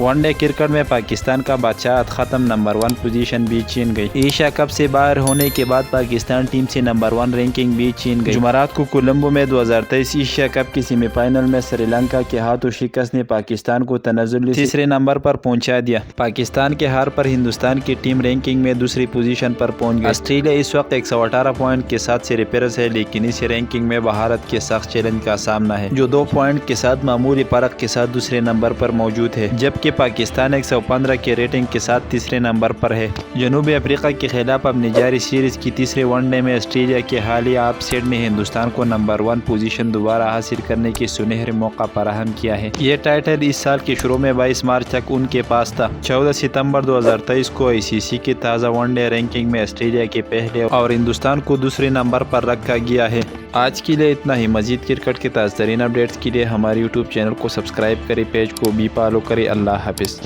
One day cricket میں پاکستان کا بادشاہت ختم، نمبر 1 پوزیشن بھی چھین گئی۔ ایشیا کپ سے باہر ہونے کے بعد پاکستان ٹیم سے نمبر 1 رینکنگ بھی چھین گئی۔ جمعرات کو کولمبو میں 2023 ایشیا کپ کی سیمی فائنل میں سری لنکا کے ہاتھوں شکست نے پاکستان کو تنزلی تیسرے نمبر پر پہنچا دیا۔ پاکستان کے ہار پر ہندوستان کی ٹیم رینکنگ میں دوسری پوزیشن پر پہنچ گئی۔ آسٹریلیا اس وقت 118 پوائنٹ کے ساتھ سرفرست ہے، لیکن اس رینکنگ میں بھارت کے سخت چیلنج کا سامنا ہے، جو 2 پوائنٹ کے ساتھ معمولی فرق کے ساتھ دوسرے نمبر پر موجود ہے، جبکہ پاکستان 115 کے ریٹنگ کے ساتھ تیسرے نمبر پر ہے۔ جنوبی افریقہ کے خلاف اپنی جاری سیریز کی تیسرے ون ڈے میں آسٹریلیا کے حالیہ اپ سیٹ نے ہندوستان کو نمبر 1 پوزیشن دوبارہ حاصل کرنے کی سنہری موقع فراہم کیا ہے۔ یہ ٹائٹل اس سال کے شروع میں 22 مارچ تک ان کے پاس تھا۔ 14 ستمبر 2023 کو ICC کی تازہ ون ڈے رینکنگ میں آسٹریلیا کے پہلے اور ہندوستان کو دوسرے نمبر پر رکھا گیا ہے۔ آج کے لیے اتنا ہی۔ مزید کرکٹ کے تازہ ترین اپڈیٹس کے لیے ہمارے YouTube چینل کو سبسکرائب کریں، پیج کو بھی فالو کریں۔ اللہ حافظ۔